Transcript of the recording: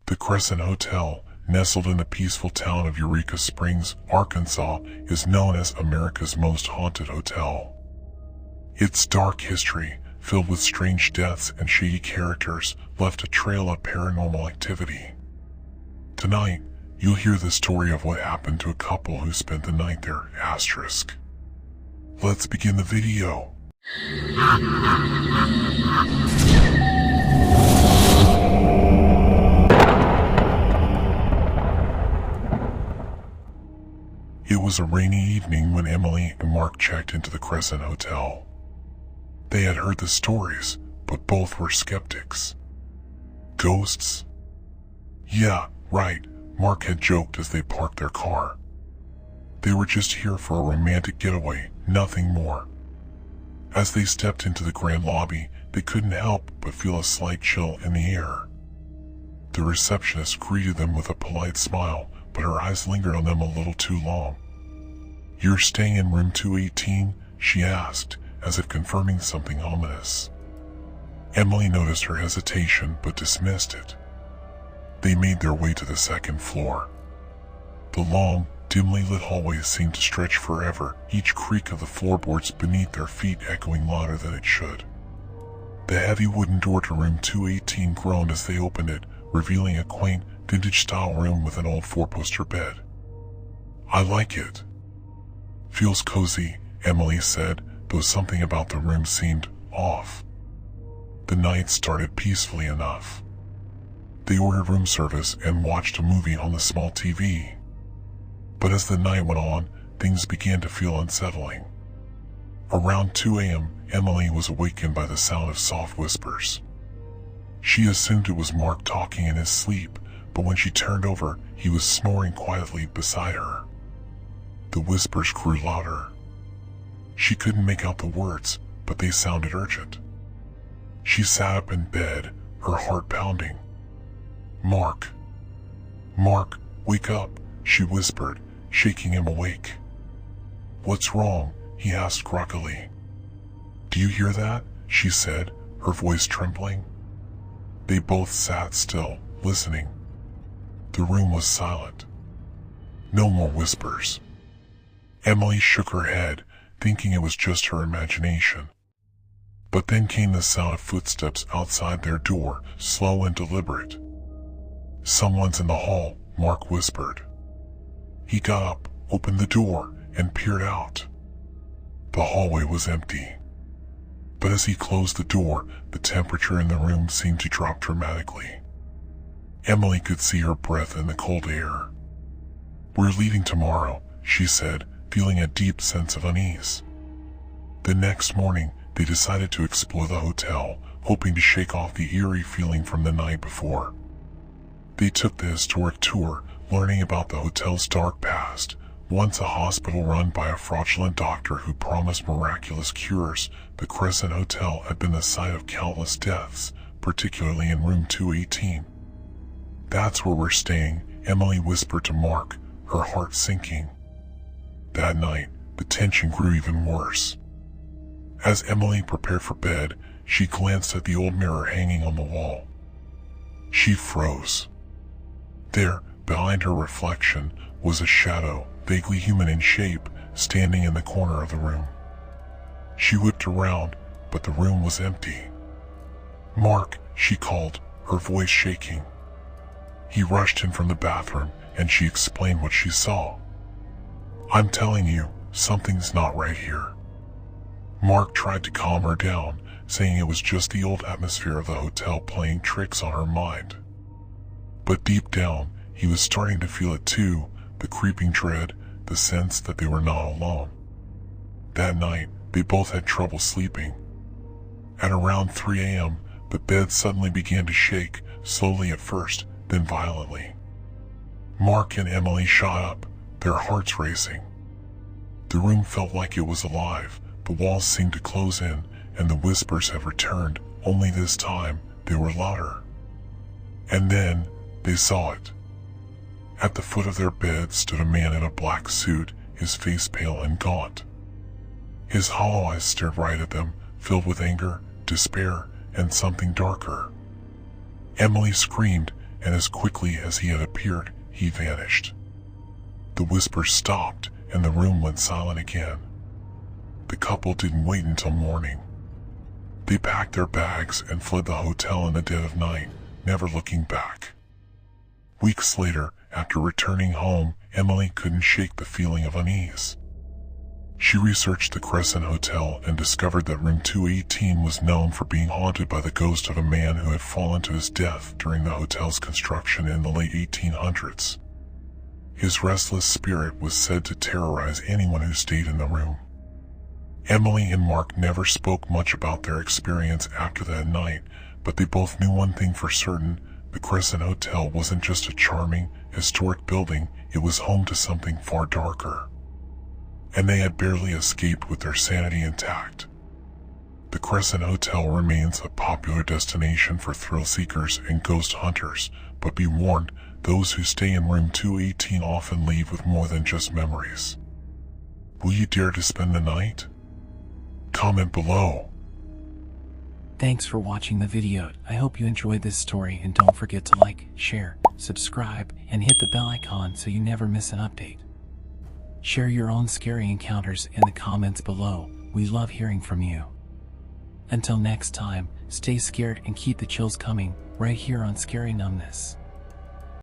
The Crescent Hotel, nestled in the peaceful town of Eureka Springs, Arkansas, is known as America's most haunted hotel. Its dark history, filled with strange deaths and shady characters, left a trail of paranormal activity. Tonight, you'll hear the story of what happened to a couple who spent the night there. Let's begin the video. It was a rainy evening when Emily and Mark checked into the Crescent Hotel. They had heard the stories, but both were skeptics. Ghosts? Yeah, right, Mark had joked as they parked their car. They were just here for a romantic getaway, nothing more. As they stepped into the grand lobby, they couldn't help but feel a slight chill in the air. The receptionist greeted them with a polite smile, but her eyes lingered on them a little too long. "You're staying in room 218?" she asked, as if confirming something ominous. Emily noticed her hesitation but dismissed it. They made their way to the second floor. The long, dimly lit hallway seemed to stretch forever, each creak of the floorboards beneath their feet echoing louder than it should. The heavy wooden door to room 218 groaned as they opened it, revealing a quaint, vintage-style room with an old four-poster bed. "I like it. Feels cozy," Emily said, though something about the room seemed off. The night started peacefully enough. They ordered room service and watched a movie on the small TV. But as the night went on, things began to feel unsettling. Around 2 a.m., Emily was awakened by the sound of soft whispers. She assumed it was Mark talking in his sleep, but when she turned over, he was snoring quietly beside her. The whispers grew louder. She couldn't make out the words, but they sounded urgent. She sat up in bed, her heart pounding. Mark, wake up," she whispered, shaking him awake. "What's wrong?" he asked groggily. "Do you hear that?" she said, her voice trembling. They both sat still, listening. The room was silent. No more whispers. Emily shook her head, thinking it was just her imagination. But then came the sound of footsteps outside their door, slow and deliberate. "Someone's in the hall," Mark whispered. He got up, opened the door, and peered out. The hallway was empty. But as he closed the door, the temperature in the room seemed to drop dramatically. Emily could see her breath in the cold air. "We're leaving tomorrow," she said, feeling a deep sense of unease. The next morning, they decided to explore the hotel, hoping to shake off the eerie feeling from the night before. They took the historic tour, learning about the hotel's dark past. Once a hospital run by a fraudulent doctor who promised miraculous cures, the Crescent Hotel had been the site of countless deaths, particularly in room 218. "That's where we're staying," Emily whispered to Mark, her heart sinking. That night, the tension grew even worse. As Emily prepared for bed, she glanced at the old mirror hanging on the wall. She froze. There, behind her reflection, was a shadow, vaguely human in shape, standing in the corner of the room. She whipped around, but the room was empty. "Mark," she called, her voice shaking. He rushed in from the bathroom, and she explained what she saw. "I'm telling you, something's not right here." Mark tried to calm her down, saying it was just the old atmosphere of the hotel playing tricks on her mind. But deep down, he was starting to feel it too, the creeping dread, the sense that they were not alone. That night, they both had trouble sleeping. At around 3 a.m., the bed suddenly began to shake, slowly at first, then violently. Mark and Emily shot up, their hearts racing. The room felt like it was alive, the walls seemed to close in, and the whispers had returned, only this time, they were louder. And then, they saw it. At the foot of their bed stood a man in a black suit, his face pale and gaunt. His hollow eyes stared right at them, filled with anger, despair, and something darker. Emily screamed, and as quickly as he had appeared, he vanished. The whispers stopped, and the room went silent again. The couple didn't wait until morning. They packed their bags and fled the hotel in the dead of night, never looking back. Weeks later, after returning home, Emily couldn't shake the feeling of unease. She researched the Crescent Hotel and discovered that room 218 was known for being haunted by the ghost of a man who had fallen to his death during the hotel's construction in the late 1800s. His restless spirit was said to terrorize anyone who stayed in the room. Emily and Mark never spoke much about their experience after that night, but they both knew one thing for certain: the Crescent Hotel wasn't just a charming, historic building, it was home to something far darker. And they had barely escaped with their sanity intact. The Crescent Hotel remains a popular destination for thrill seekers and ghost hunters, but be warned, those who stay in room 218 often leave with more than just memories. Will you dare to spend the night? Comment below. Thanks for watching the video. I hope you enjoyed this story, and don't forget to like, share, subscribe, and hit the bell icon so you never miss an update. Share your own scary encounters in the comments below. We love hearing from you. Until next time, stay scared and keep the chills coming, right here on Scary Numbness.